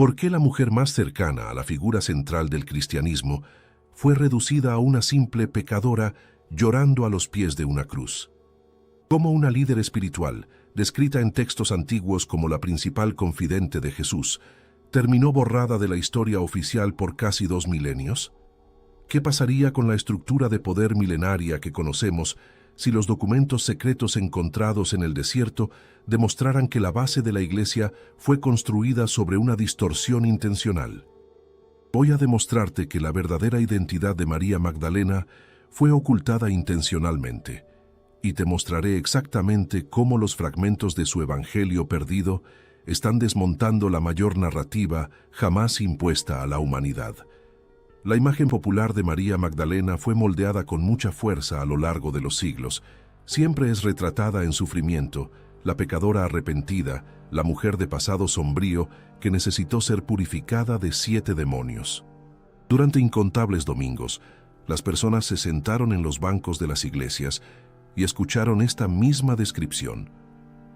¿Por qué la mujer más cercana a la figura central del cristianismo fue reducida a una simple pecadora llorando a los pies de una cruz? ¿Cómo una líder espiritual, descrita en textos antiguos como la principal confidente de Jesús, terminó borrada de la historia oficial por casi 2 milenios? ¿Qué pasaría con la estructura de poder milenaria que conocemos si los documentos secretos encontrados en el desierto demostraran que la base de la Iglesia fue construida sobre una distorsión intencional? Voy a demostrarte que la verdadera identidad de María Magdalena fue ocultada intencionalmente, y te mostraré exactamente cómo los fragmentos de su evangelio perdido están desmontando la mayor narrativa jamás impuesta a la humanidad. La imagen popular de María Magdalena fue moldeada con mucha fuerza a lo largo de los siglos. Siempre es retratada en sufrimiento, la pecadora arrepentida, la mujer de pasado sombrío que necesitó ser purificada de 7 demonios. Durante incontables domingos, las personas se sentaron en los bancos de las iglesias y escucharon esta misma descripción.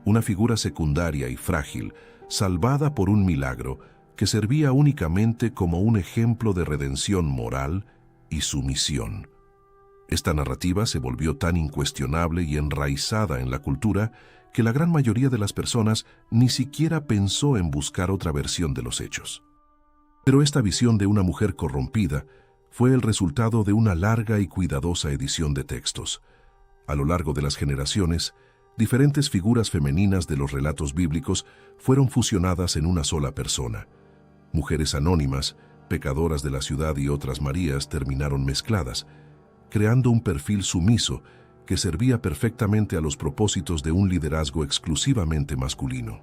Una figura secundaria y frágil, salvada por un milagro, que servía únicamente como un ejemplo de redención moral y sumisión. Esta narrativa se volvió tan incuestionable y enraizada en la cultura que la gran mayoría de las personas ni siquiera pensó en buscar otra versión de los hechos. Pero esta visión de una mujer corrompida fue el resultado de una larga y cuidadosa edición de textos. A lo largo de las generaciones, diferentes figuras femeninas de los relatos bíblicos fueron fusionadas en una sola persona. Mujeres anónimas, pecadoras de la ciudad y otras Marías terminaron mezcladas, creando un perfil sumiso que servía perfectamente a los propósitos de un liderazgo exclusivamente masculino.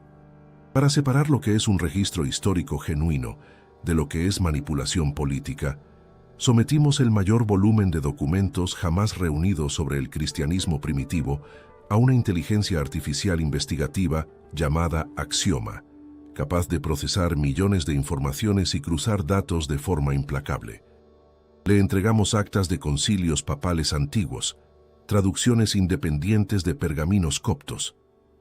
Para separar lo que es un registro histórico genuino de lo que es manipulación política, sometimos el mayor volumen de documentos jamás reunidos sobre el cristianismo primitivo a una inteligencia artificial investigativa llamada Axioma, capaz de procesar millones de informaciones y cruzar datos de forma implacable. Le entregamos actas de concilios papales antiguos, traducciones independientes de pergaminos coptos,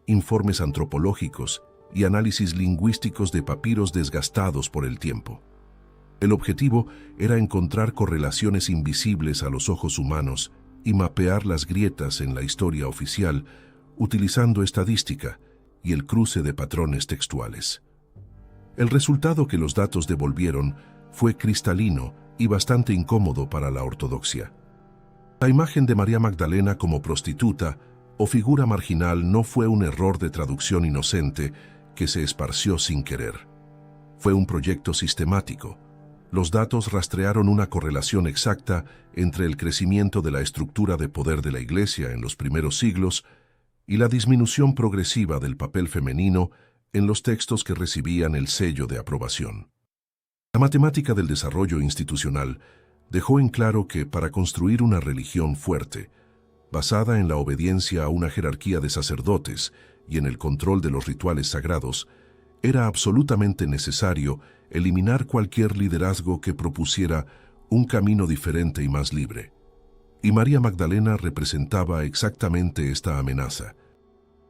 informes antropológicos y análisis lingüísticos de papiros desgastados por el tiempo. El objetivo era encontrar correlaciones invisibles a los ojos humanos y mapear las grietas en la historia oficial utilizando estadística y el cruce de patrones textuales. El resultado que los datos devolvieron fue cristalino y bastante incómodo para la ortodoxia. La imagen de María Magdalena como prostituta o figura marginal no fue un error de traducción inocente que se esparció sin querer. Fue un proyecto sistemático. Los datos rastrearon una correlación exacta entre el crecimiento de la estructura de poder de la Iglesia en los primeros siglos y la disminución progresiva del papel femenino en los textos que recibían el sello de aprobación. La matemática del desarrollo institucional dejó en claro que para construir una religión fuerte, basada en la obediencia a una jerarquía de sacerdotes y en el control de los rituales sagrados, era absolutamente necesario eliminar cualquier liderazgo que propusiera un camino diferente y más libre. Y María Magdalena representaba exactamente esta amenaza.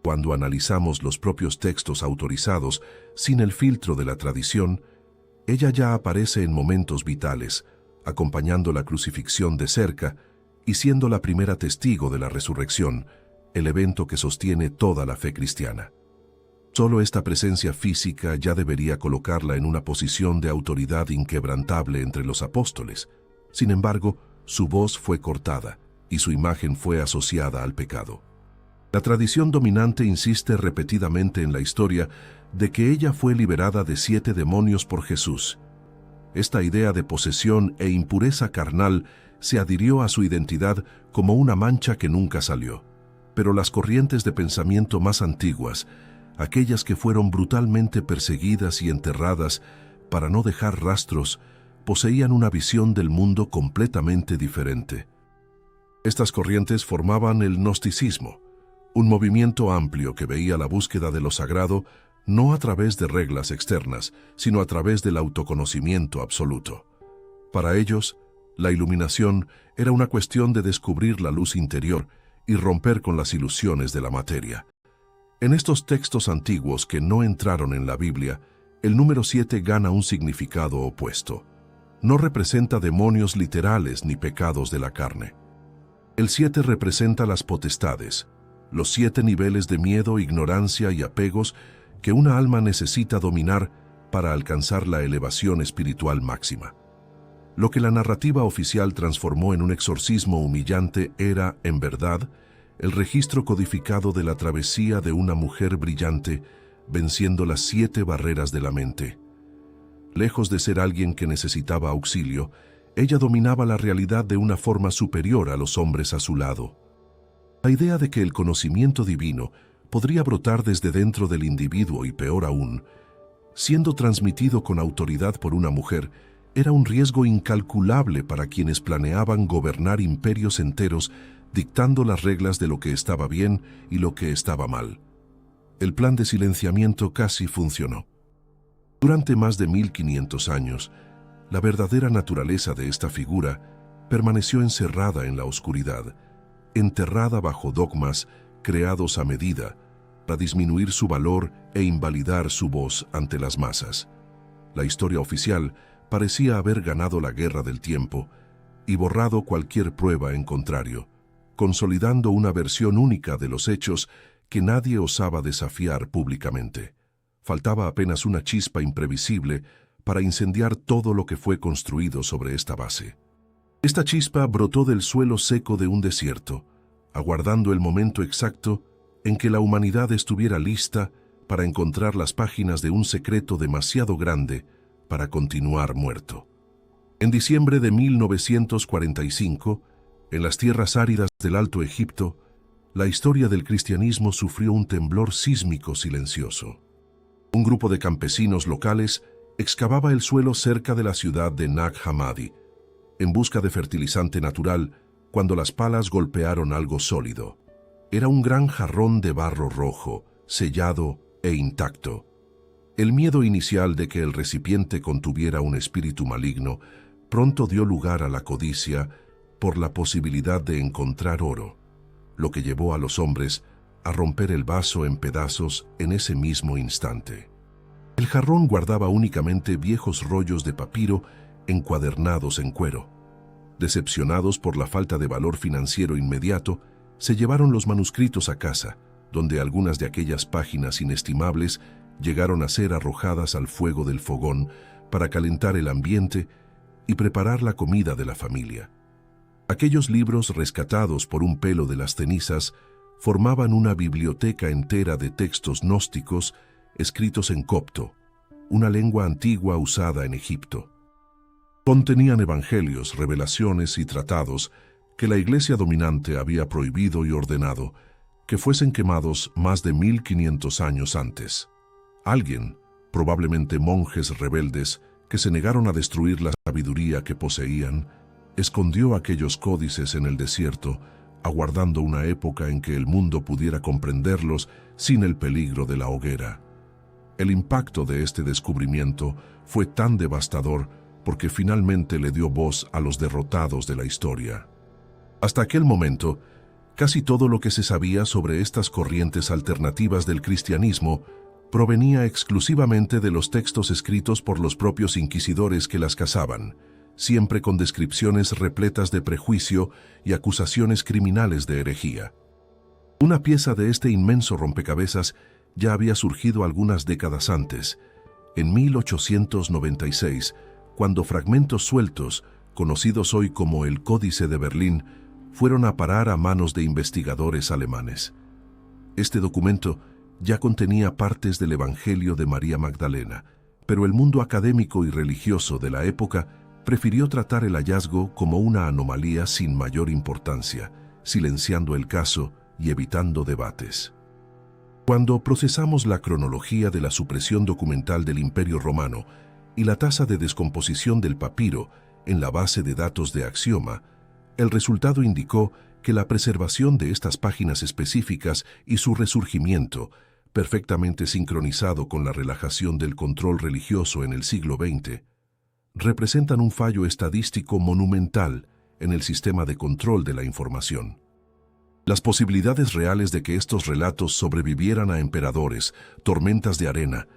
Cuando analizamos los propios textos autorizados sin el filtro de la tradición, ella ya aparece en momentos vitales, acompañando la crucifixión de cerca y siendo la primera testigo de la resurrección, el evento que sostiene toda la fe cristiana. Solo esta presencia física ya debería colocarla en una posición de autoridad inquebrantable entre los apóstoles. Sin embargo, su voz fue cortada y su imagen fue asociada al pecado. La tradición dominante insiste repetidamente en la historia de que ella fue liberada de 7 demonios por Jesús. Esta idea de posesión e impureza carnal se adhirió a su identidad como una mancha que nunca salió. Pero las corrientes de pensamiento más antiguas, aquellas que fueron brutalmente perseguidas y enterradas para no dejar rastros, poseían una visión del mundo completamente diferente. Estas corrientes formaban el gnosticismo, un movimiento amplio que veía la búsqueda de lo sagrado no a través de reglas externas, sino a través del autoconocimiento absoluto. Para ellos, la iluminación era una cuestión de descubrir la luz interior y romper con las ilusiones de la materia. En estos textos antiguos que no entraron en la Biblia, El número 7 gana un significado opuesto. No representa demonios literales ni pecados de la carne. El 7 representa las potestades, los 7 niveles de miedo, ignorancia y apegos que una alma necesita dominar para alcanzar la elevación espiritual máxima. Lo que la narrativa oficial transformó en un exorcismo humillante era, en verdad, el registro codificado de la travesía de una mujer brillante venciendo las 7 barreras de la mente. Lejos de ser alguien que necesitaba auxilio, ella dominaba la realidad de una forma superior a los hombres a su lado. La idea de que el conocimiento divino podría brotar desde dentro del individuo y, peor aún, siendo transmitido con autoridad por una mujer, era un riesgo incalculable para quienes planeaban gobernar imperios enteros dictando las reglas de lo que estaba bien y lo que estaba mal. El plan de silenciamiento casi funcionó. Durante más de 1500 años, la verdadera naturaleza de esta figura permaneció encerrada en la oscuridad, enterrada bajo dogmas creados a medida para disminuir su valor e invalidar su voz ante las masas. La historia oficial parecía haber ganado la guerra del tiempo y borrado cualquier prueba en contrario, consolidando una versión única de los hechos que nadie osaba desafiar públicamente. Faltaba apenas una chispa imprevisible para incendiar todo lo que fue construido sobre esta base. Esta chispa brotó del suelo seco de un desierto, aguardando el momento exacto en que la humanidad estuviera lista para encontrar las páginas de un secreto demasiado grande para continuar muerto. En diciembre de 1945, en las tierras áridas del Alto Egipto, la historia del cristianismo sufrió un temblor sísmico silencioso. Un grupo de campesinos locales excavaba el suelo cerca de la ciudad de Nag Hammadi, en busca de fertilizante natural, cuando las palas golpearon algo sólido. Era un gran jarrón de barro rojo, sellado e intacto. El miedo inicial de que el recipiente contuviera un espíritu maligno pronto dio lugar a la codicia por la posibilidad de encontrar oro, lo que llevó a los hombres a romper el vaso en pedazos en ese mismo instante. El jarrón guardaba únicamente viejos rollos de papiro encuadernados en cuero. Decepcionados por la falta de valor financiero inmediato, se llevaron los manuscritos a casa, donde algunas de aquellas páginas inestimables llegaron a ser arrojadas al fuego del fogón para calentar el ambiente y preparar la comida de la familia. Aquellos libros rescatados por un pelo de las cenizas formaban una biblioteca entera de textos gnósticos escritos en copto, una lengua antigua usada en Egipto. Contenían evangelios, revelaciones y tratados que la iglesia dominante había prohibido y ordenado que fuesen quemados más de 1500 años antes. Alguien, probablemente monjes rebeldes que se negaron a destruir la sabiduría que poseían, escondió aquellos códices en el desierto, aguardando una época en que el mundo pudiera comprenderlos sin el peligro de la hoguera. El impacto de este descubrimiento fue tan devastador porque finalmente le dio voz a los derrotados de la historia. Hasta aquel momento, casi todo lo que se sabía sobre estas corrientes alternativas del cristianismo provenía exclusivamente de los textos escritos por los propios inquisidores que las cazaban, siempre con descripciones repletas de prejuicio y acusaciones criminales de herejía. Una pieza de este inmenso rompecabezas ya había surgido algunas décadas antes, en 1896, cuando fragmentos sueltos, conocidos hoy como el Códice de Berlín, fueron a parar a manos de investigadores alemanes. Este documento ya contenía partes del Evangelio de María Magdalena, pero el mundo académico y religioso de la época prefirió tratar el hallazgo como una anomalía sin mayor importancia, silenciando el caso y evitando debates. Cuando procesamos la cronología de la supresión documental del Imperio Romano y la tasa de descomposición del papiro en la base de datos de Axioma, el resultado indicó que la preservación de estas páginas específicas y su resurgimiento, perfectamente sincronizado con la relajación del control religioso en el siglo XX, representan un fallo estadístico monumental en el sistema de control de la información. Las posibilidades reales de que estos relatos sobrevivieran a emperadores, tormentas de arena,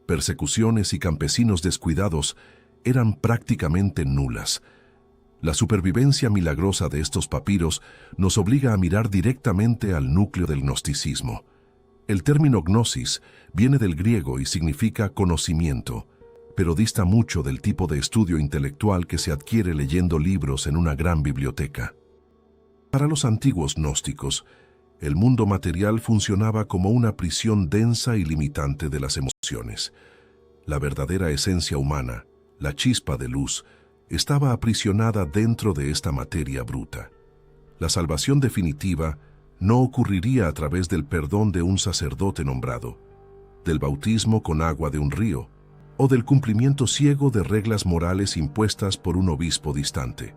persecuciones y campesinos descuidados eran prácticamente nulas. La supervivencia milagrosa de estos papiros nos obliga a mirar directamente al núcleo del gnosticismo. El término gnosis viene del griego y significa conocimiento, pero dista mucho del tipo de estudio intelectual que se adquiere leyendo libros en una gran biblioteca. Para los antiguos gnósticos, el mundo material funcionaba como una prisión densa y limitante de las emociones. La verdadera esencia humana, la chispa de luz, estaba aprisionada dentro de esta materia bruta. La salvación definitiva no ocurriría a través del perdón de un sacerdote nombrado, del bautismo con agua de un río, o del cumplimiento ciego de reglas morales impuestas por un obispo distante.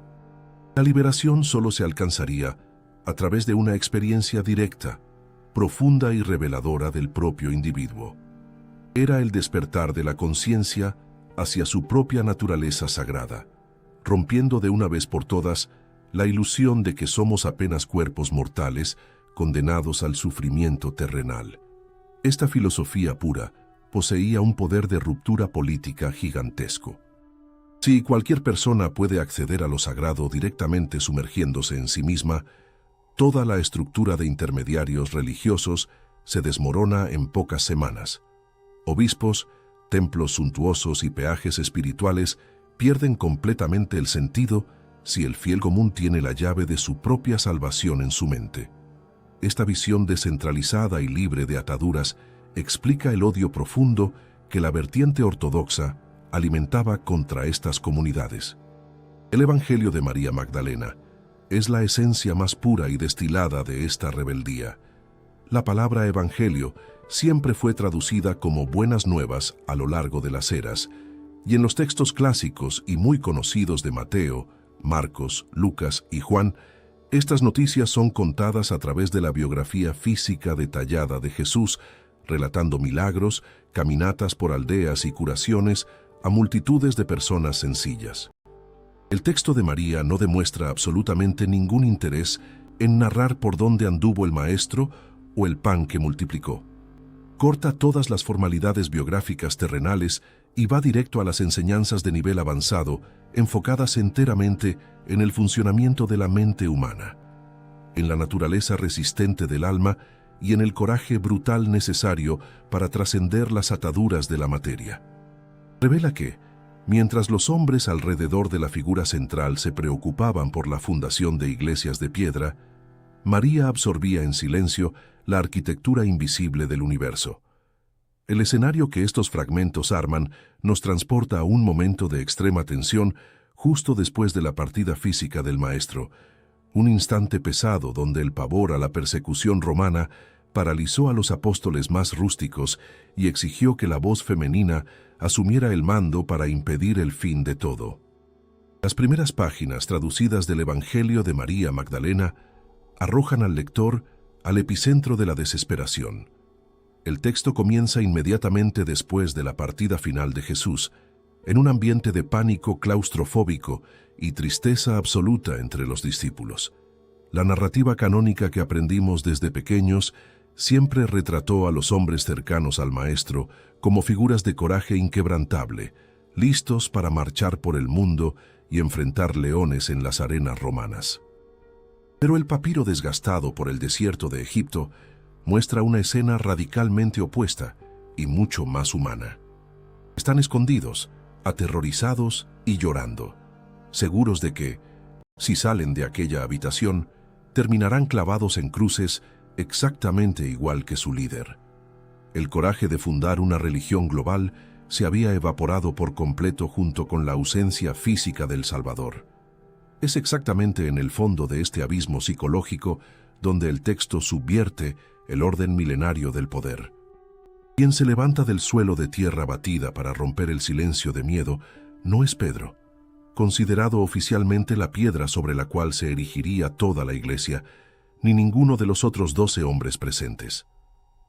La liberación solo se alcanzaría a través de una experiencia directa, profunda y reveladora del propio individuo. Era el despertar de la conciencia hacia su propia naturaleza sagrada, rompiendo de una vez por todas la ilusión de que somos apenas cuerpos mortales condenados al sufrimiento terrenal. Esta filosofía pura poseía un poder de ruptura política gigantesco. Si cualquier persona puede acceder a lo sagrado directamente sumergiéndose en sí misma, toda la estructura de intermediarios religiosos se desmorona en pocas semanas. Obispos, templos suntuosos y peajes espirituales pierden completamente el sentido si el fiel común tiene la llave de su propia salvación en su mente. Esta visión descentralizada y libre de ataduras explica el odio profundo que la vertiente ortodoxa alimentaba contra estas comunidades. El Evangelio de María Magdalena es la esencia más pura y destilada de esta rebeldía. La palabra evangelio siempre fue traducida como buenas nuevas a lo largo de las eras, y en los textos clásicos y muy conocidos de Mateo, Marcos, Lucas y Juan, estas noticias son contadas a través de la biografía física detallada de Jesús, relatando milagros, caminatas por aldeas y curaciones a multitudes de personas sencillas. El texto de María no demuestra absolutamente ningún interés en narrar por dónde anduvo el Maestro o el pan que multiplicó. Corta todas las formalidades biográficas terrenales y va directo a las enseñanzas de nivel avanzado, enfocadas enteramente en el funcionamiento de la mente humana, en la naturaleza resistente del alma y en el coraje brutal necesario para trascender las ataduras de la materia. Revela que, mientras los hombres alrededor de la figura central se preocupaban por la fundación de iglesias de piedra, María absorbía en silencio la arquitectura invisible del universo. El escenario que estos fragmentos arman nos transporta a un momento de extrema tensión justo después de la partida física del Maestro, un instante pesado donde el pavor a la persecución romana paralizó a los apóstoles más rústicos y exigió que la voz femenina asumiera el mando para impedir el fin de todo. Las primeras páginas traducidas del Evangelio de María Magdalena arrojan al lector al epicentro de la desesperación. El texto comienza inmediatamente después de la partida final de Jesús, en un ambiente de pánico claustrofóbico y tristeza absoluta entre los discípulos. La narrativa canónica que aprendimos desde pequeños siempre retrató a los hombres cercanos al Maestro como figuras de coraje inquebrantable, listos para marchar por el mundo y enfrentar leones en las arenas romanas. Pero el papiro desgastado por el desierto de Egipto muestra una escena radicalmente opuesta y mucho más humana. Están escondidos, aterrorizados y llorando, seguros de que, si salen de aquella habitación, terminarán clavados en cruces exactamente igual que su líder. El coraje de fundar una religión global se había evaporado por completo junto con la ausencia física del Salvador. Es exactamente en el fondo de este abismo psicológico donde el texto subvierte el orden milenario del poder. Quien se levanta del suelo de tierra batida para romper el silencio de miedo no es Pedro, considerado oficialmente la piedra sobre la cual se erigiría toda la iglesia, ni ninguno de los otros 12 hombres presentes.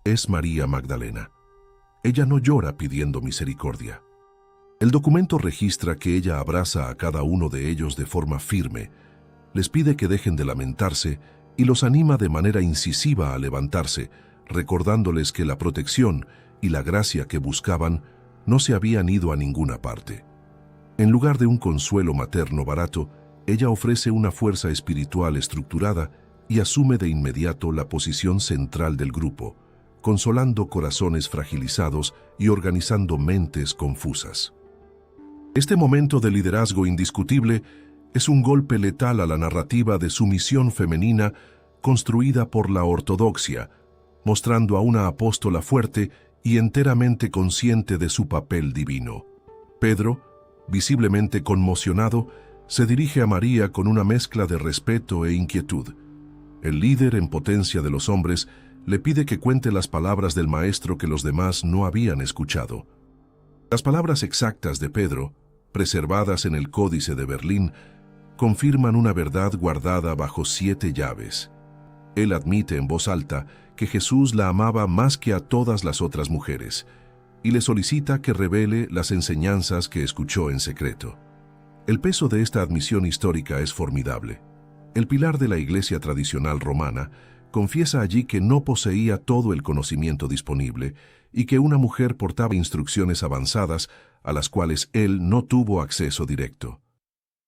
Es María Magdalena. Ella no llora pidiendo misericordia. El documento registra que ella abraza a cada uno de ellos de forma firme, les pide que dejen de lamentarse y los anima de manera incisiva a levantarse, recordándoles que la protección y la gracia que buscaban no se habían ido a ninguna parte. En lugar de un consuelo materno barato, ella ofrece una fuerza espiritual estructurada y asume de inmediato la posición central del grupo, consolando corazones fragilizados y organizando mentes confusas. Este momento de liderazgo indiscutible es un golpe letal a la narrativa de sumisión femenina construida por la ortodoxia, mostrando a una apóstola fuerte y enteramente consciente de su papel divino. Pedro, visiblemente conmocionado, se dirige a María con una mezcla de respeto e inquietud. El líder en potencia de los hombres le pide que cuente las palabras del Maestro que los demás no habían escuchado. Las palabras exactas de Pedro, preservadas en el Códice de Berlín, confirman una verdad guardada bajo 7 llaves. Él admite en voz alta que Jesús la amaba más que a todas las otras mujeres, y le solicita que revele las enseñanzas que escuchó en secreto. El peso de esta admisión histórica es formidable. El pilar de la Iglesia tradicional romana confiesa allí que no poseía todo el conocimiento disponible y que una mujer portaba instrucciones avanzadas a las cuales él no tuvo acceso directo.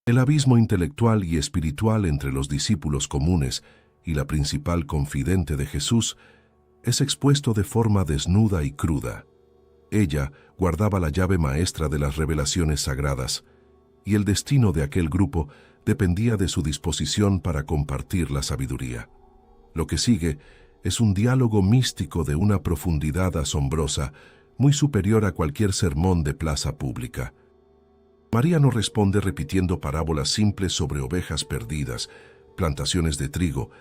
El abismo intelectual y espiritual entre los discípulos comunes y la principal confidente de Jesús es expuesto de forma desnuda y cruda. Ella guardaba la llave maestra de las revelaciones sagradas, y el destino de aquel grupo dependía de su disposición para compartir la sabiduría. Lo que sigue es un diálogo místico de una profundidad asombrosa, muy superior a cualquier sermón de plaza pública. María no responde repitiendo parábolas simples sobre ovejas perdidas, plantaciones de trigo,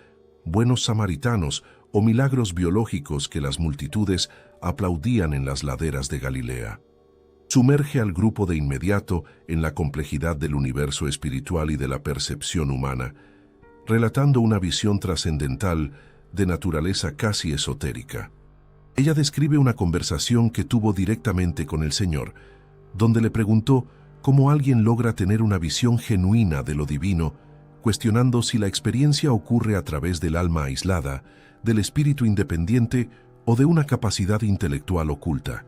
buenos samaritanos o milagros biológicos que las multitudes aplaudían en las laderas de Galilea. Sumerge al grupo de inmediato en la complejidad del universo espiritual y de la percepción humana, relatando una visión trascendental de naturaleza casi esotérica. Ella describe una conversación que tuvo directamente con el Señor, donde le preguntó cómo alguien logra tener una visión genuina de lo divino, cuestionando si la experiencia ocurre a través del alma aislada, del espíritu independiente o de una capacidad intelectual oculta.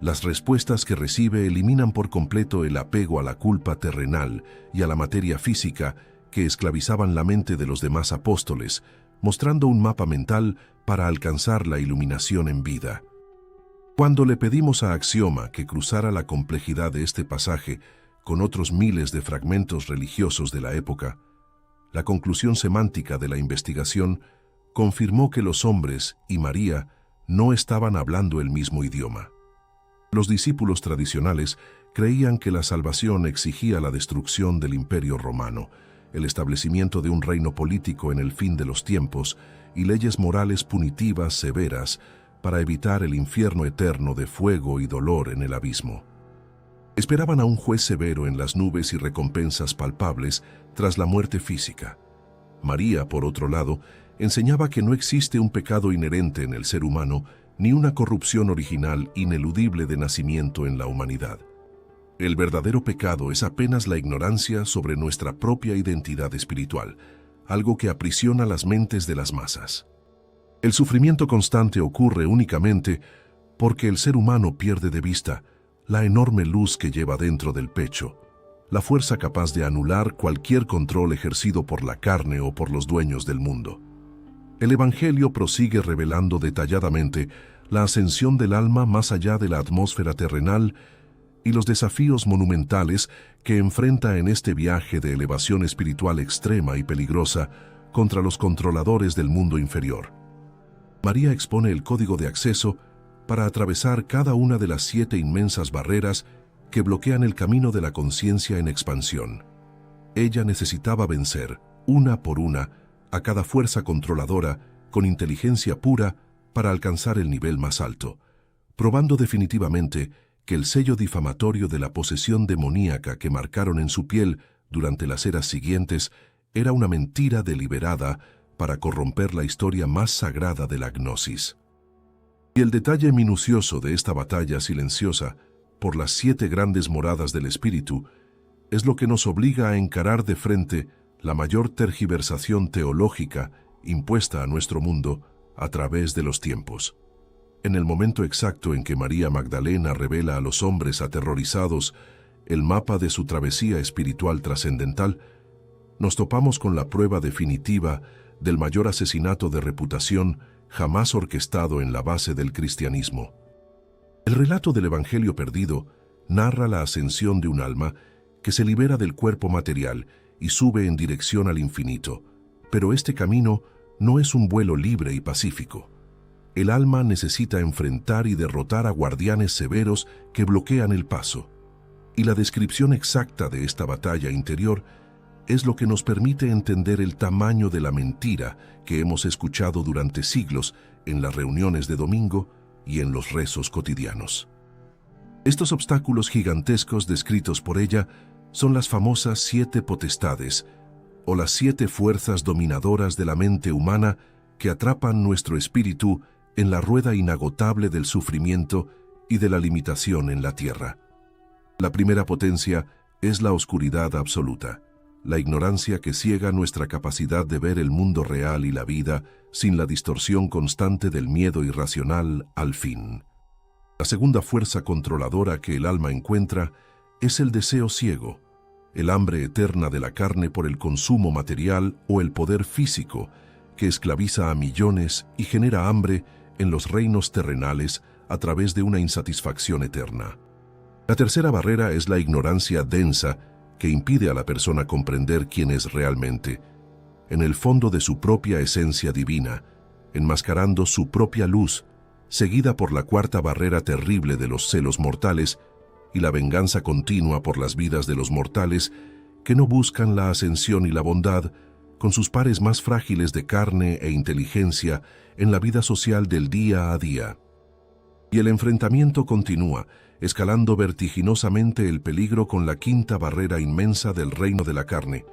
Las respuestas que recibe eliminan por completo el apego a la culpa terrenal y a la materia física que esclavizaban la mente de los demás apóstoles, mostrando un mapa mental para alcanzar la iluminación en vida. Cuando le pedimos a Axioma que cruzara la complejidad de este pasaje con otros miles de fragmentos religiosos de la época, la conclusión semántica de la investigación confirmó que los hombres y María no estaban hablando el mismo idioma. Los discípulos tradicionales creían que la salvación exigía la destrucción del Imperio Romano, el establecimiento de un reino político en el fin de los tiempos y leyes morales punitivas severas para evitar el infierno eterno de fuego y dolor en el abismo. Esperaban a un juez severo en las nubes y recompensas palpables tras la muerte física. María, por otro lado, enseñaba que no existe un pecado inherente en el ser humano ni una corrupción original ineludible de nacimiento en la humanidad. El verdadero pecado es apenas la ignorancia sobre nuestra propia identidad espiritual, algo que aprisiona las mentes de las masas. El sufrimiento constante ocurre únicamente porque el ser humano pierde de vista la enorme luz que lleva dentro del pecho, la fuerza capaz de anular cualquier control ejercido por la carne o por los dueños del mundo. El Evangelio prosigue revelando detalladamente la ascensión del alma más allá de la atmósfera terrenal y los desafíos monumentales que enfrenta en este viaje de elevación espiritual extrema y peligrosa contra los controladores del mundo inferior. María expone el código de acceso para atravesar cada una de las 7 inmensas barreras que bloquean el camino de la conciencia en expansión. Ella necesitaba vencer, una por una, a cada fuerza controladora con inteligencia pura para alcanzar el nivel más alto, probando definitivamente que el sello difamatorio de la posesión demoníaca que marcaron en su piel durante las eras siguientes era una mentira deliberada para corromper la historia más sagrada de la gnosis. Y el detalle minucioso de esta batalla silenciosa por las 7 grandes moradas del espíritu es lo que nos obliga a encarar de frente la mayor tergiversación teológica impuesta a nuestro mundo a través de los tiempos. En el momento exacto en que María Magdalena revela a los hombres aterrorizados el mapa de su travesía espiritual trascendental, nos topamos con la prueba definitiva del mayor asesinato de reputación jamás orquestado en la base del cristianismo. El relato del Evangelio perdido narra la ascensión de un alma que se libera del cuerpo material y sube en dirección al infinito, pero este camino no es un vuelo libre y pacífico. El alma necesita enfrentar y derrotar a guardianes severos que bloquean el paso, y la descripción exacta de esta batalla interior es lo que nos permite entender el tamaño de la mentira que hemos escuchado durante siglos en las reuniones de domingo y en los rezos cotidianos. Estos obstáculos gigantescos descritos por ella son las famosas 7 potestades, o las 7 fuerzas dominadoras de la mente humana que atrapan nuestro espíritu en la rueda inagotable del sufrimiento y de la limitación en la tierra. La primera potencia es la oscuridad absoluta, la ignorancia que ciega nuestra capacidad de ver el mundo real y la vida sin la distorsión constante del miedo irracional al fin. La segunda fuerza controladora que el alma encuentra es el deseo ciego, el hambre eterna de la carne por el consumo material o el poder físico que esclaviza a millones y genera hambre en los reinos terrenales a través de una insatisfacción eterna. La tercera barrera es la ignorancia densa que impide a la persona comprender quién es realmente, en el fondo de su propia esencia divina, enmascarando su propia luz, seguida por la cuarta barrera terrible de los celos mortales y la venganza continua por las vidas de los mortales que no buscan la ascensión y la bondad con sus pares más frágiles de carne e inteligencia en la vida social del día a día. Y el enfrentamiento continúa, escalando vertiginosamente el peligro con la quinta barrera inmensa del reino de la carne,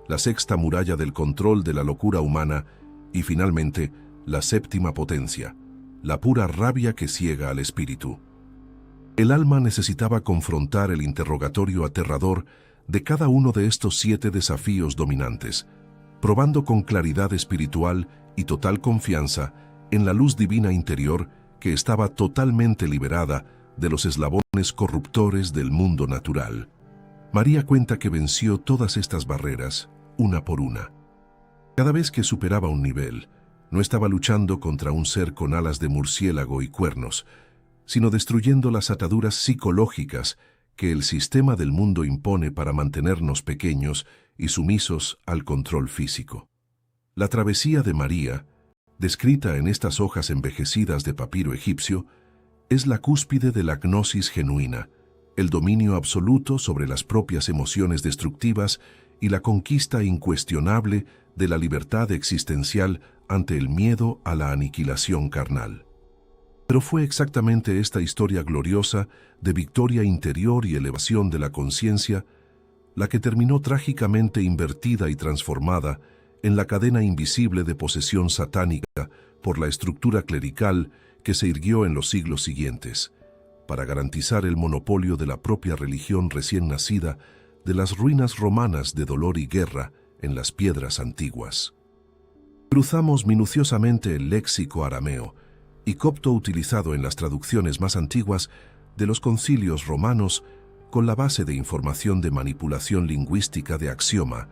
la sexta muralla del control de la locura humana y finalmente la séptima potencia, la pura rabia que ciega al espíritu. El alma necesitaba confrontar el interrogatorio aterrador de cada uno de estos 7 desafíos dominantes, probando con claridad espiritual y total confianza en la luz divina interior que estaba totalmente liberada de los eslabones corruptores del mundo natural. María cuenta que venció todas estas barreras, una por una. Cada vez que superaba un nivel, no estaba luchando contra un ser con alas de murciélago y cuernos, sino destruyendo las ataduras psicológicas que el sistema del mundo impone para mantenernos pequeños y sumisos al control físico. La travesía de María, descrita en estas hojas envejecidas de papiro egipcio, es la cúspide de la gnosis genuina, el dominio absoluto sobre las propias emociones destructivas y la conquista incuestionable de la libertad existencial ante el miedo a la aniquilación carnal. Pero fue exactamente esta historia gloriosa de victoria interior y elevación de la conciencia la que terminó trágicamente invertida y transformada en la cadena invisible de posesión satánica por la estructura clerical que se irguió en los siglos siguientes, para garantizar el monopolio de la propia religión recién nacida de las ruinas romanas de dolor y guerra en las piedras antiguas. Cruzamos minuciosamente el léxico arameo y copto utilizado en las traducciones más antiguas de los concilios romanos con la base de información de manipulación lingüística de axioma,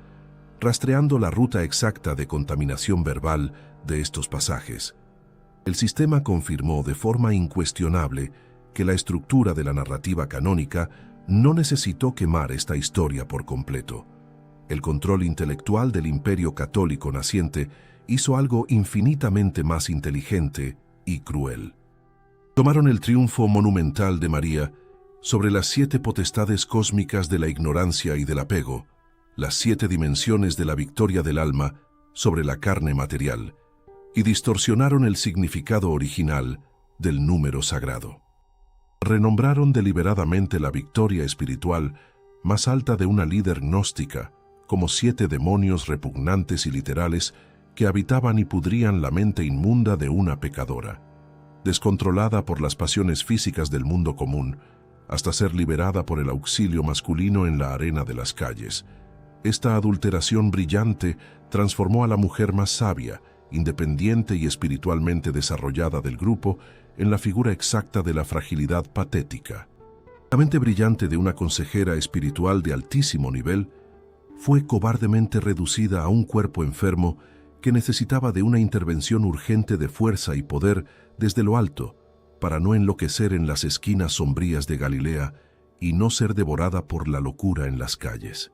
rastreando la ruta exacta de contaminación verbal de estos pasajes. El sistema confirmó de forma incuestionable que la estructura de la narrativa canónica no necesitó quemar esta historia por completo. El control intelectual del imperio católico naciente hizo algo infinitamente más inteligente y cruel. Tomaron el triunfo monumental de María sobre las 7 potestades cósmicas de la ignorancia y del apego, las 7 dimensiones de la victoria del alma sobre la carne material, y distorsionaron el significado original del número sagrado. Renombraron deliberadamente la victoria espiritual más alta de una líder gnóstica como 7 demonios repugnantes y literales que habitaban y pudrían la mente inmunda de una pecadora, descontrolada por las pasiones físicas del mundo común, hasta ser liberada por el auxilio masculino en la arena de las calles. Esta adulteración brillante transformó a la mujer más sabia, independiente y espiritualmente desarrollada del grupo en la figura exacta de la fragilidad patética. La mente brillante de una consejera espiritual de altísimo nivel fue cobardemente reducida a un cuerpo enfermo que necesitaba de una intervención urgente de fuerza y poder desde lo alto para no enloquecer en las esquinas sombrías de Galilea y no ser devorada por la locura en las calles.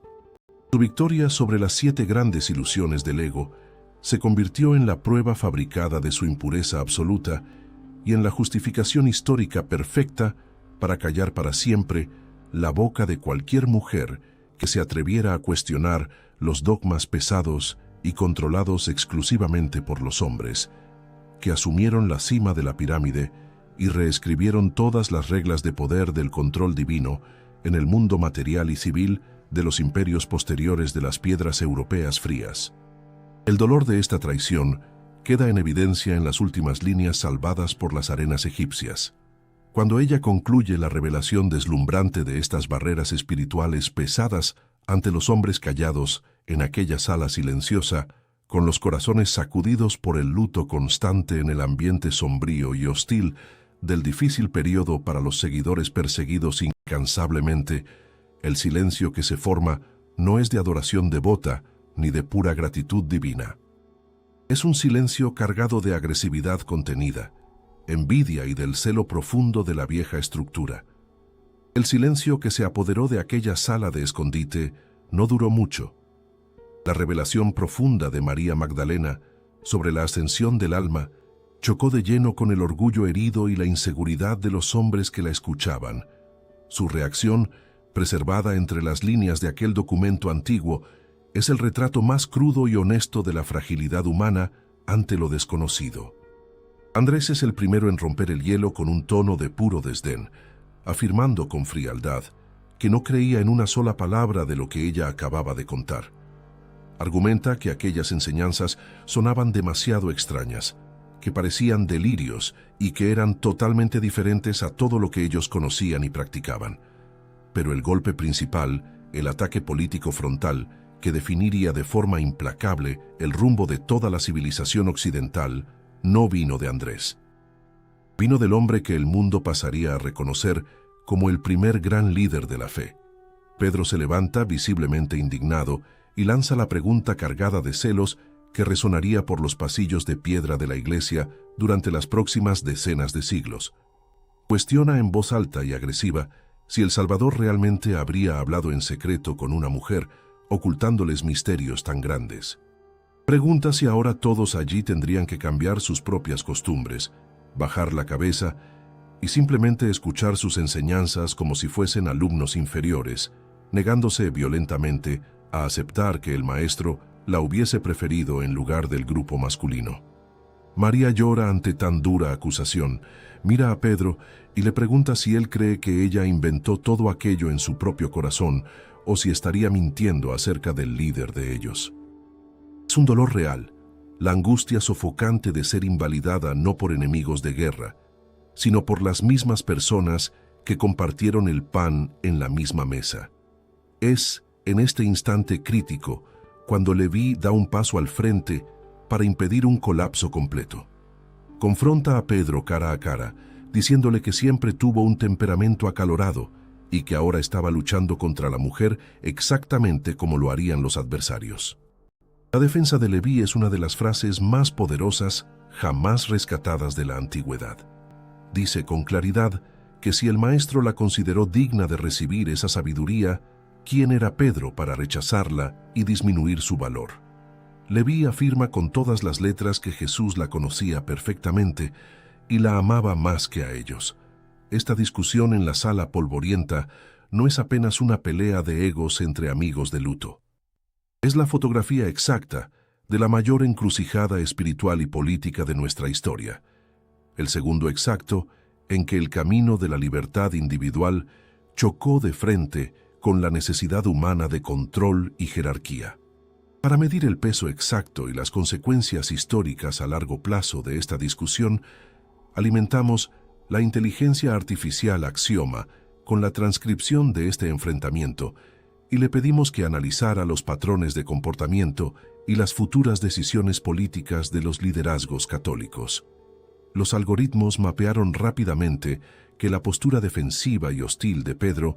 Su victoria sobre las 7 grandes ilusiones del ego se convirtió en la prueba fabricada de su impureza absoluta y en la justificación histórica perfecta para callar para siempre la boca de cualquier mujer que se atreviera a cuestionar los dogmas pesados y controlados exclusivamente por los hombres, que asumieron la cima de la pirámide y reescribieron todas las reglas de poder del control divino en el mundo material y civil de los imperios posteriores de las piedras europeas frías. El dolor de esta traición queda en evidencia en las últimas líneas salvadas por las arenas egipcias. Cuando ella concluye la revelación deslumbrante de estas barreras espirituales pesadas ante los hombres callados en aquella sala silenciosa, con los corazones sacudidos por el luto constante en el ambiente sombrío y hostil del difícil período para los seguidores perseguidos incansablemente, el silencio que se forma no es de adoración devota ni de pura gratitud divina. Es un silencio cargado de agresividad contenida, envidia y del celo profundo de la vieja estructura. El silencio que se apoderó de aquella sala de escondite no duró mucho. La revelación profunda de María Magdalena sobre la ascensión del alma chocó de lleno con el orgullo herido y la inseguridad de los hombres que la escuchaban. Su reacción, preservada entre las líneas de aquel documento antiguo, es el retrato más crudo y honesto de la fragilidad humana ante lo desconocido. Andrés es el primero en romper el hielo con un tono de puro desdén, afirmando con frialdad que no creía en una sola palabra de lo que ella acababa de contar. Argumenta que aquellas enseñanzas sonaban demasiado extrañas, que parecían delirios y que eran totalmente diferentes a todo lo que ellos conocían y practicaban. Pero el golpe principal, el ataque político frontal, que definiría de forma implacable el rumbo de toda la civilización occidental, no vino de Andrés. Vino del hombre que el mundo pasaría a reconocer como el primer gran líder de la fe. Pedro se levanta visiblemente indignado y lanza la pregunta cargada de celos que resonaría por los pasillos de piedra de la iglesia durante las próximas decenas de siglos. Cuestiona en voz alta y agresiva si el Salvador realmente habría hablado en secreto con una mujer, ocultándoles misterios tan grandes. Pregunta si ahora todos allí tendrían que cambiar sus propias costumbres, bajar la cabeza y simplemente escuchar sus enseñanzas como si fuesen alumnos inferiores, negándose violentamente a aceptar que el maestro la hubiese preferido en lugar del grupo masculino. María llora ante tan dura acusación, mira a Pedro y le pregunta si él cree que ella inventó todo aquello en su propio corazón o si estaría mintiendo acerca del líder de ellos. Es un dolor real, la angustia sofocante de ser invalidada no por enemigos de guerra, sino por las mismas personas que compartieron el pan en la misma mesa. Es, en este instante crítico, cuando Leví da un paso al frente para impedir un colapso completo. Confronta a Pedro cara a cara, diciéndole que siempre tuvo un temperamento acalorado y que ahora estaba luchando contra la mujer exactamente como lo harían los adversarios. La defensa de Leví es una de las frases más poderosas jamás rescatadas de la antigüedad. Dice con claridad que si el maestro la consideró digna de recibir esa sabiduría, ¿quién era Pedro para rechazarla y disminuir su valor? Leví afirma con todas las letras que Jesús la conocía perfectamente y la amaba más que a ellos. Esta discusión en la sala polvorienta no es apenas una pelea de egos entre amigos de luto. Es la fotografía exacta de la mayor encrucijada espiritual y política de nuestra historia. El segundo exacto en que el camino de la libertad individual chocó de frente con la necesidad humana de control y jerarquía. Para medir el peso exacto y las consecuencias históricas a largo plazo de esta discusión, alimentamos la inteligencia artificial Axioma con la transcripción de este enfrentamiento y le pedimos que analizara los patrones de comportamiento y las futuras decisiones políticas de los liderazgos católicos. Los algoritmos mapearon rápidamente que la postura defensiva y hostil de Pedro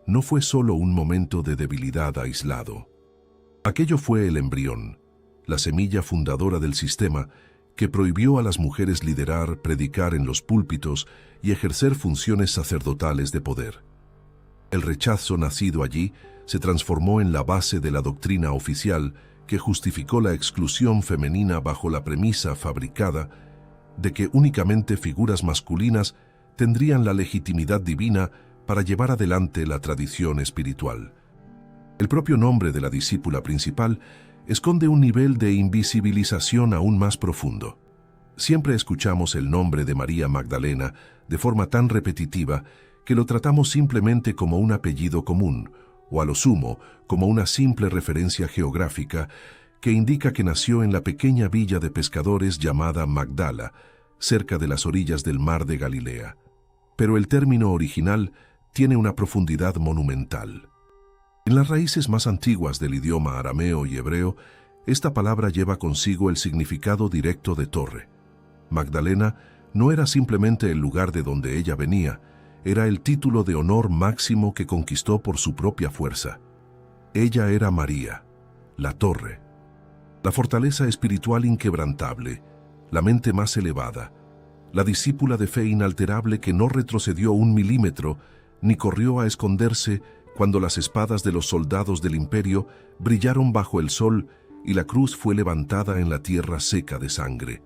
no fue solo un momento de debilidad aislado. Aquello fue el embrión, la semilla fundadora del sistema que prohibió a las mujeres liderar, predicar en los púlpitos y ejercer funciones sacerdotales de poder. El rechazo nacido allí se transformó en la base de la doctrina oficial que justificó la exclusión femenina bajo la premisa fabricada de que únicamente figuras masculinas tendrían la legitimidad divina para llevar adelante la tradición espiritual. El propio nombre de la discípula principal esconde un nivel de invisibilización aún más profundo. Siempre escuchamos el nombre de María Magdalena de forma tan repetitiva que lo tratamos simplemente como un apellido común, o a lo sumo, como una simple referencia geográfica que indica que nació en la pequeña villa de pescadores llamada Magdala, cerca de las orillas del mar de Galilea. Pero el término original tiene una profundidad monumental. En las raíces más antiguas del idioma arameo y hebreo, esta palabra lleva consigo el significado directo de torre. Magdalena no era simplemente el lugar de donde ella venía, era el título de honor máximo que conquistó por su propia fuerza. Ella era María, la torre, la fortaleza espiritual inquebrantable, la mente más elevada, la discípula de fe inalterable que no retrocedió un milímetro ni corrió a esconderse cuando las espadas de los soldados del imperio brillaron bajo el sol y la cruz fue levantada en la tierra seca de sangre.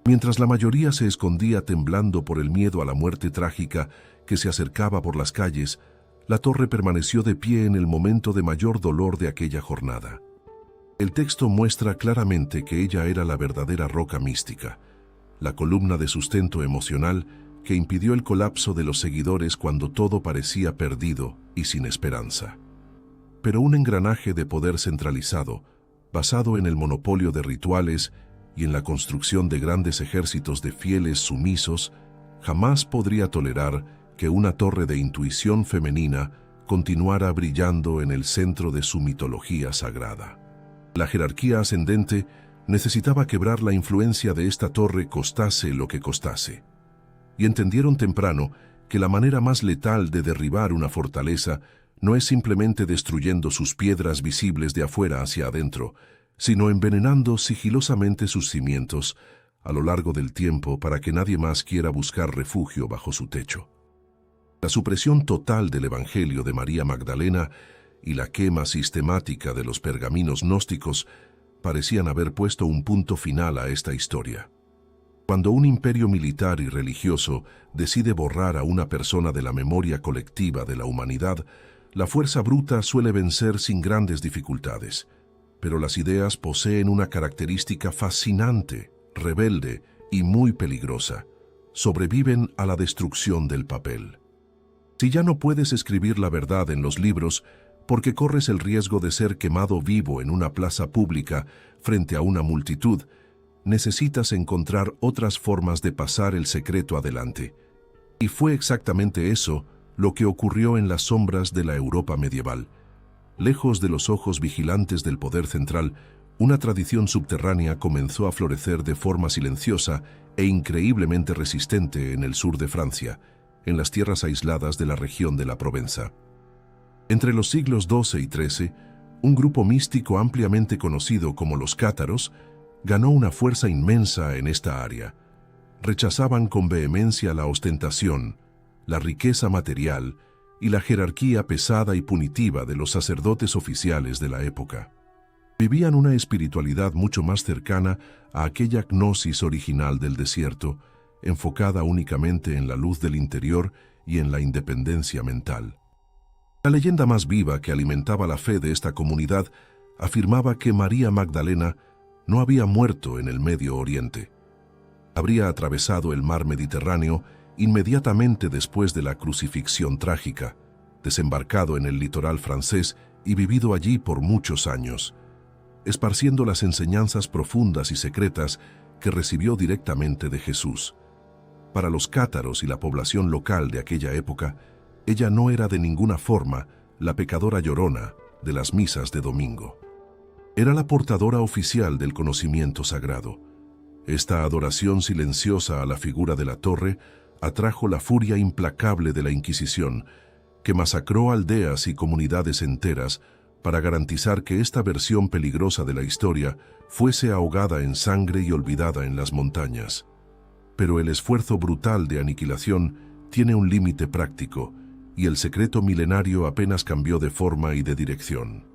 Mientras la mayoría se escondía temblando por el miedo a la muerte trágica que se acercaba por las calles, la torre permaneció de pie en el momento de mayor dolor de aquella jornada. El texto muestra claramente que ella era la verdadera roca mística, la columna de sustento emocional que impidió el colapso de los seguidores cuando todo parecía perdido y sin esperanza. Pero un engranaje de poder centralizado, basado en el monopolio de rituales y en la construcción de grandes ejércitos de fieles sumisos, jamás podría tolerar que una torre de intuición femenina continuara brillando en el centro de su mitología sagrada. La jerarquía ascendente necesitaba quebrar la influencia de esta torre costase lo que costase. Y entendieron temprano que la manera más letal de derribar una fortaleza no es simplemente destruyendo sus piedras visibles de afuera hacia adentro, sino envenenando sigilosamente sus cimientos a lo largo del tiempo para que nadie más quiera buscar refugio bajo su techo. La supresión total del Evangelio de María Magdalena y la quema sistemática de los pergaminos gnósticos parecían haber puesto un punto final a esta historia. Cuando un imperio militar y religioso decide borrar a una persona de la memoria colectiva de la humanidad, la fuerza bruta suele vencer sin grandes dificultades. Pero las ideas poseen una característica fascinante, rebelde y muy peligrosa. Sobreviven a la destrucción del papel. Si ya no puedes escribir la verdad en los libros, porque corres el riesgo de ser quemado vivo en una plaza pública frente a una multitud, necesitas encontrar otras formas de pasar el secreto adelante. Y fue exactamente eso lo que ocurrió en las sombras de la Europa medieval. Lejos de los ojos vigilantes del poder central, una tradición subterránea comenzó a florecer de forma silenciosa e increíblemente resistente en el sur de Francia, en las tierras aisladas de la región de la Provenza. Entre los siglos XII y XIII, un grupo místico ampliamente conocido como los cátaros ganó una fuerza inmensa en esta área. Rechazaban con vehemencia la ostentación, la riqueza material y la jerarquía pesada y punitiva de los sacerdotes oficiales de la época. Vivían una espiritualidad mucho más cercana a aquella gnosis original del desierto, enfocada únicamente en la luz del interior y en la independencia mental. La leyenda más viva que alimentaba la fe de esta comunidad afirmaba que María Magdalena no había muerto en el Medio Oriente. Habría atravesado el mar Mediterráneo inmediatamente después de la crucifixión trágica, desembarcado en el litoral francés y vivido allí por muchos años, esparciendo las enseñanzas profundas y secretas que recibió directamente de Jesús. Para los cátaros y la población local de aquella época, ella no era de ninguna forma la pecadora llorona de las misas de domingo. Era la portadora oficial del conocimiento sagrado, Esta adoración silenciosa a la figura de la torre atrajo la furia implacable de la Inquisición, que masacró aldeas y comunidades enteras para garantizar que esta versión peligrosa de la historia fuese ahogada en sangre y olvidada en las montañas. Pero el esfuerzo brutal de aniquilación tiene un límite práctico, y el secreto milenario apenas cambió de forma y de dirección.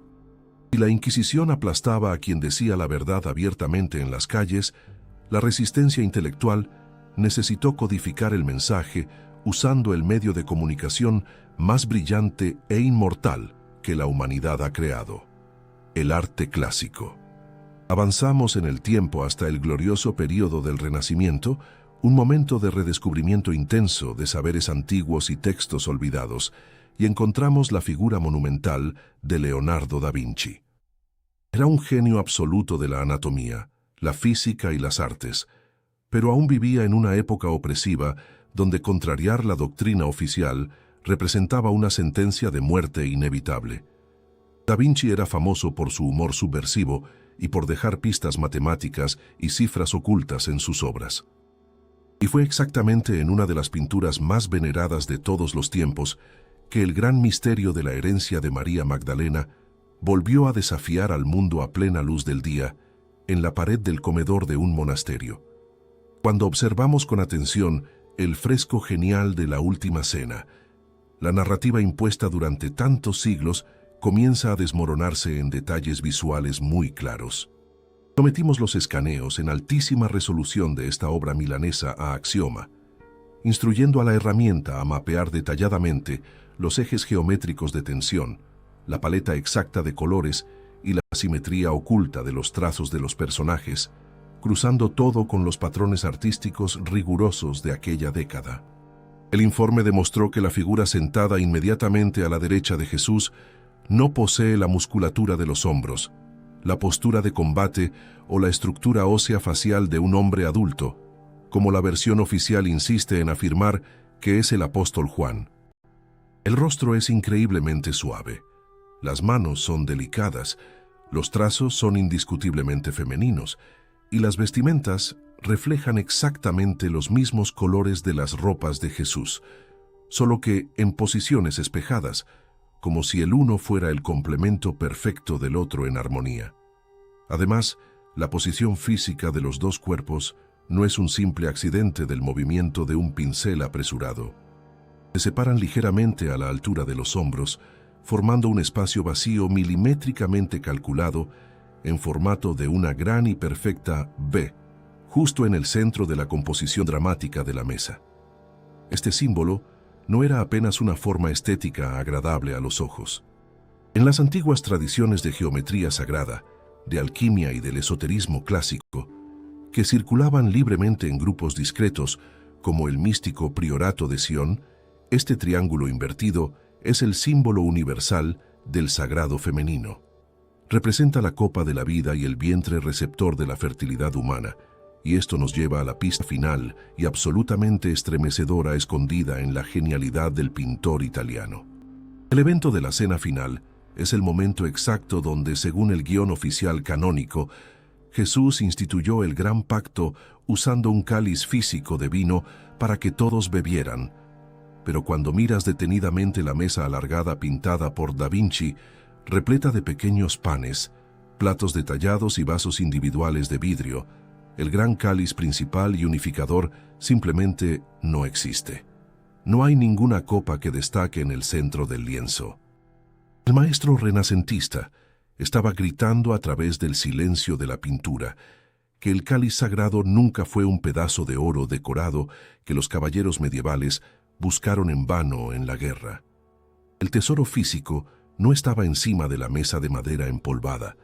Si la Inquisición aplastaba a quien decía la verdad abiertamente en las calles, la resistencia intelectual necesitó codificar el mensaje usando el medio de comunicación más brillante e inmortal que la humanidad ha creado: el arte clásico. Avanzamos en el tiempo hasta el glorioso período del Renacimiento, un momento de redescubrimiento intenso de saberes antiguos y textos olvidados, y encontramos la figura monumental de Leonardo da Vinci. Era un genio absoluto de la anatomía, la física y las artes, pero aún vivía en una época opresiva donde contrariar la doctrina oficial representaba una sentencia de muerte inevitable. Da Vinci era famoso por su humor subversivo y por dejar pistas matemáticas y cifras ocultas en sus obras. Y fue exactamente en una de las pinturas más veneradas de todos los tiempos que el gran misterio de la herencia de María Magdalena volvió a desafiar al mundo a plena luz del día, en la pared del comedor de un monasterio. Cuando observamos con atención el fresco genial de la Última Cena, la narrativa impuesta durante tantos siglos comienza a desmoronarse en detalles visuales muy claros. Sometimos los escaneos en altísima resolución de esta obra milanesa a Axioma, instruyendo a la herramienta a mapear detalladamente los ejes geométricos de tensión, la paleta exacta de colores y la simetría oculta de los trazos de los personajes, cruzando todo con los patrones artísticos rigurosos de aquella década. El informe demostró que la figura sentada inmediatamente a la derecha de Jesús no posee la musculatura de los hombros, la postura de combate o la estructura ósea facial de un hombre adulto, como la versión oficial insiste en afirmar que es el apóstol Juan. El rostro es increíblemente suave, las manos son delicadas, los trazos son indiscutiblemente femeninos, y las vestimentas reflejan exactamente los mismos colores de las ropas de Jesús, solo que en posiciones espejadas, como si el uno fuera el complemento perfecto del otro en armonía. Además, la posición física de los dos cuerpos no es un simple accidente del movimiento de un pincel apresurado. Se separan ligeramente a la altura de los hombros, formando un espacio vacío milimétricamente calculado en formato de una gran y perfecta V, justo en el centro de la composición dramática de la mesa. Este símbolo no era apenas una forma estética agradable a los ojos. En las antiguas tradiciones de geometría sagrada, de alquimia y del esoterismo clásico, que circulaban libremente en grupos discretos, como el místico Priorato de Sion, este triángulo invertido es el símbolo universal del sagrado femenino. Representa la copa de la vida y el vientre receptor de la fertilidad humana, y esto nos lleva a la pista final y absolutamente estremecedora escondida en la genialidad del pintor italiano. El evento de la cena final es el momento exacto donde, según el guión oficial canónico, Jesús instituyó el gran pacto usando un cáliz físico de vino para que todos bebieran. Pero cuando miras detenidamente la mesa alargada pintada por Da Vinci, repleta de pequeños panes, platos detallados y vasos individuales de vidrio, el gran cáliz principal y unificador simplemente no existe. No hay ninguna copa que destaque en el centro del lienzo. El maestro renacentista estaba gritando a través del silencio de la pintura que el cáliz sagrado nunca fue un pedazo de oro decorado que los caballeros medievales buscaron en vano en la guerra. El tesoro físico no estaba encima de la mesa de madera empolvada,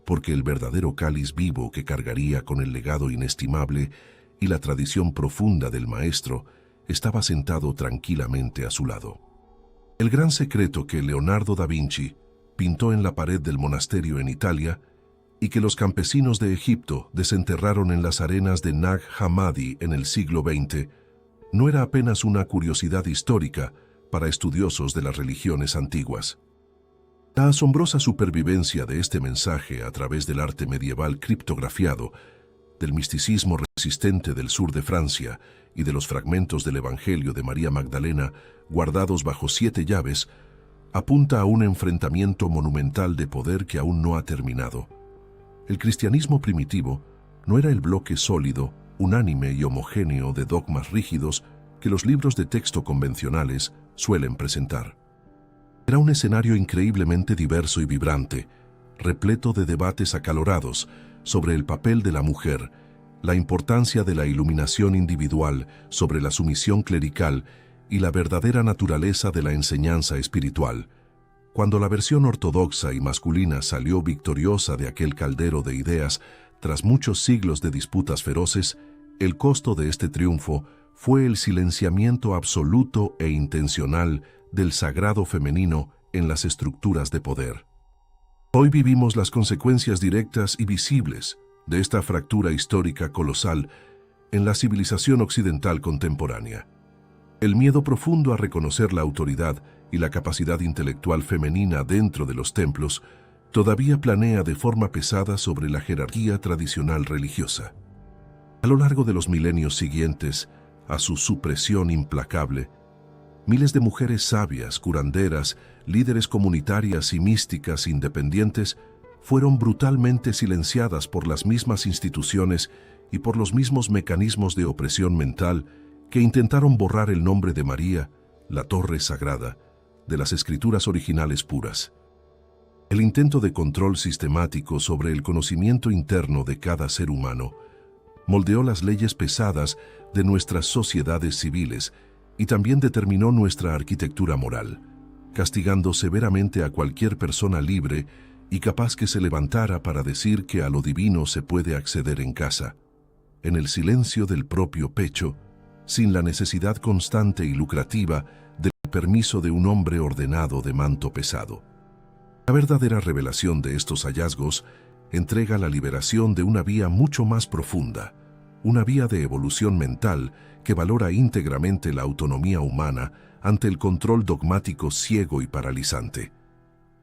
porque el verdadero cáliz vivo que cargaría con el legado inestimable y la tradición profunda del maestro estaba sentado tranquilamente a su lado. El gran secreto que Leonardo da Vinci pintó en la pared del monasterio en Italia y que los campesinos de Egipto desenterraron en las arenas de Nag Hammadi en el siglo XX, no era apenas una curiosidad histórica para estudiosos de las religiones antiguas. La asombrosa supervivencia de este mensaje a través del arte medieval criptografiado del misticismo resistente del sur de Francia y de los fragmentos del Evangelio de María Magdalena guardados bajo 7 llaves, apunta a un enfrentamiento monumental de poder que aún no ha terminado. El cristianismo primitivo no era el bloque sólido, unánime y homogéneo de dogmas rígidos que los libros de texto convencionales suelen presentar. Era un escenario increíblemente diverso y vibrante, repleto de debates acalorados sobre el papel de la mujer, la importancia de la iluminación individual sobre la sumisión clerical y la verdadera naturaleza de la enseñanza espiritual. Cuando la versión ortodoxa y masculina salió victoriosa de aquel caldero de ideas tras muchos siglos de disputas feroces, el costo de este triunfo fue el silenciamiento absoluto e intencional del sagrado femenino en las estructuras de poder. Hoy vivimos las consecuencias directas y visibles de esta fractura histórica colosal en la civilización occidental contemporánea. El miedo profundo a reconocer la autoridad y la capacidad intelectual femenina dentro de los templos todavía planea de forma pesada sobre la jerarquía tradicional religiosa. A lo largo de los milenios siguientes a su supresión implacable, miles de mujeres sabias, curanderas, líderes comunitarias y místicas independientes fueron brutalmente silenciadas por las mismas instituciones y por los mismos mecanismos de opresión mental que intentaron borrar el nombre de María, la torre sagrada, de las escrituras originales puras. El intento de control sistemático sobre el conocimiento interno de cada ser humano moldeó las leyes pesadas de nuestras sociedades civiles y también determinó nuestra arquitectura moral, castigando severamente a cualquier persona libre y capaz que se levantara para decir que a lo divino se puede acceder en casa, en el silencio del propio pecho, sin la necesidad constante y lucrativa del permiso de un hombre ordenado de manto pesado. La verdadera revelación de estos hallazgos entrega la liberación de una vía mucho más profunda, una vía de evolución mental que valora íntegramente la autonomía humana ante el control dogmático ciego y paralizante.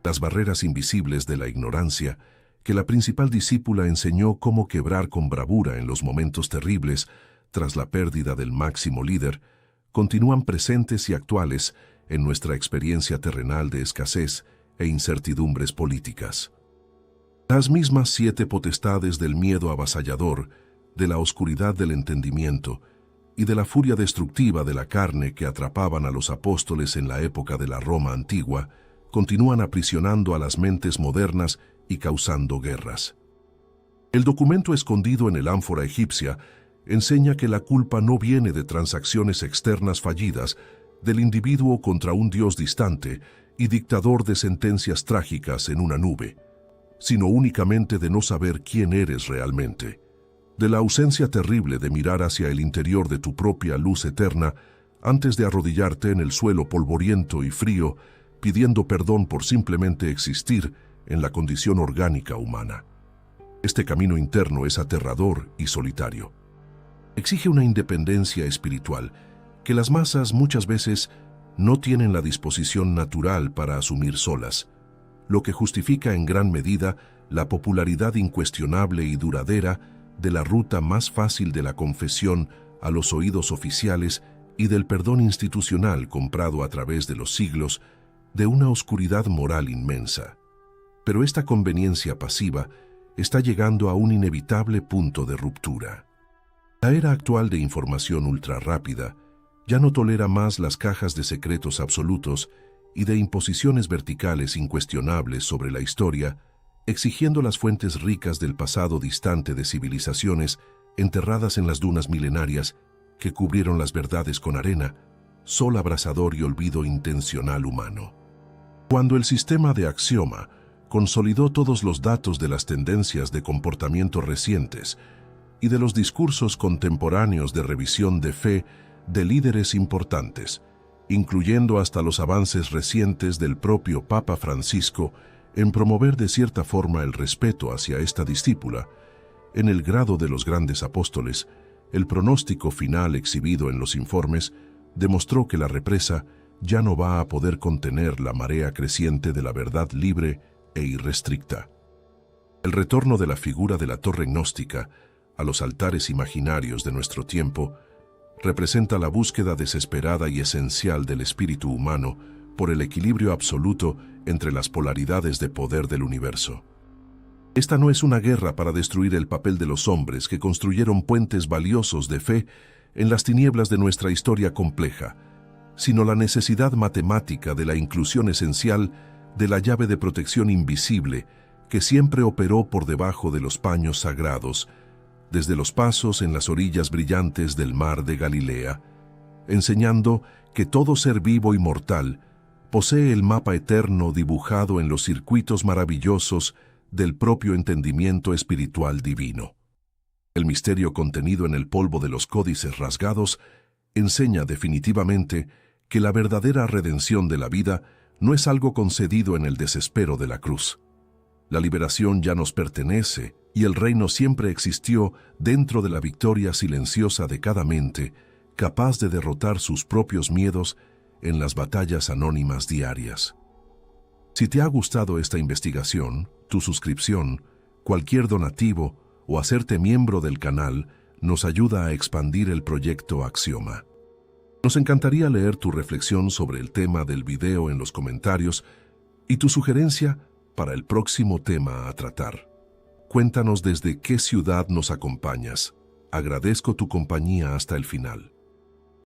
Las barreras invisibles de la ignorancia, que la principal discípula enseñó cómo quebrar con bravura en los momentos terribles tras la pérdida del máximo líder, continúan presentes y actuales en nuestra experiencia terrenal de escasez e incertidumbres políticas. Las mismas 7 potestades del miedo avasallador, de la oscuridad del entendimiento y de la furia destructiva de la carne que atrapaban a los apóstoles en la época de la Roma antigua, continúan aprisionando a las mentes modernas y causando guerras. El documento escondido en el ánfora egipcia enseña que la culpa no viene de transacciones externas fallidas del individuo contra un Dios distante y dictador de sentencias trágicas en una nube, sino únicamente de no saber quién eres realmente, de la ausencia terrible de mirar hacia el interior de tu propia luz eterna antes de arrodillarte en el suelo polvoriento y frío, pidiendo perdón por simplemente existir en la condición orgánica humana. Este camino interno es aterrador y solitario. Exige una independencia espiritual que las masas muchas veces no tienen la disposición natural para asumir solas, lo que justifica en gran medida la popularidad incuestionable y duradera de la ruta más fácil de la confesión a los oídos oficiales y del perdón institucional comprado a través de los siglos de una oscuridad moral inmensa. Pero esta conveniencia pasiva está llegando a un inevitable punto de ruptura. La era actual de información ultrarrápida ya no tolera más las cajas de secretos absolutos y de imposiciones verticales incuestionables sobre la historia, exigiendo las fuentes ricas del pasado distante de civilizaciones enterradas en las dunas milenarias que cubrieron las verdades con arena, sol abrasador y olvido intencional humano. Cuando el sistema de axioma consolidó todos los datos de las tendencias de comportamiento recientes y de los discursos contemporáneos de revisión de fe de líderes importantes, incluyendo hasta los avances recientes del propio Papa Francisco en promover de cierta forma el respeto hacia esta discípula, en el grado de los grandes apóstoles, el pronóstico final exhibido en los informes demostró que la represa ya no va a poder contener la marea creciente de la verdad libre e irrestricta. El retorno de la figura de la torre gnóstica a los altares imaginarios de nuestro tiempo, representa la búsqueda desesperada y esencial del espíritu humano por el equilibrio absoluto entre las polaridades de poder del universo. Esta no es una guerra para destruir el papel de los hombres que construyeron puentes valiosos de fe en las tinieblas de nuestra historia compleja, sino la necesidad matemática de la inclusión esencial de la llave de protección invisible que siempre operó por debajo de los paños sagrados, desde los pasos en las orillas brillantes del mar de Galilea, enseñando que todo ser vivo y mortal posee el mapa eterno dibujado en los circuitos maravillosos del propio entendimiento espiritual divino. El misterio contenido en el polvo de los códices rasgados enseña definitivamente que la verdadera redención de la vida no es algo concedido en el desespero de la cruz. La liberación ya nos pertenece y el reino siempre existió dentro de la victoria silenciosa de cada mente, capaz de derrotar sus propios miedos en las batallas anónimas diarias. Si te ha gustado esta investigación, tu suscripción, cualquier donativo o hacerte miembro del canal nos ayuda a expandir el proyecto Axioma. Nos encantaría leer tu reflexión sobre el tema del video en los comentarios y tu sugerencia para el próximo tema a tratar. Cuéntanos desde qué ciudad nos acompañas. Agradezco tu compañía hasta el final.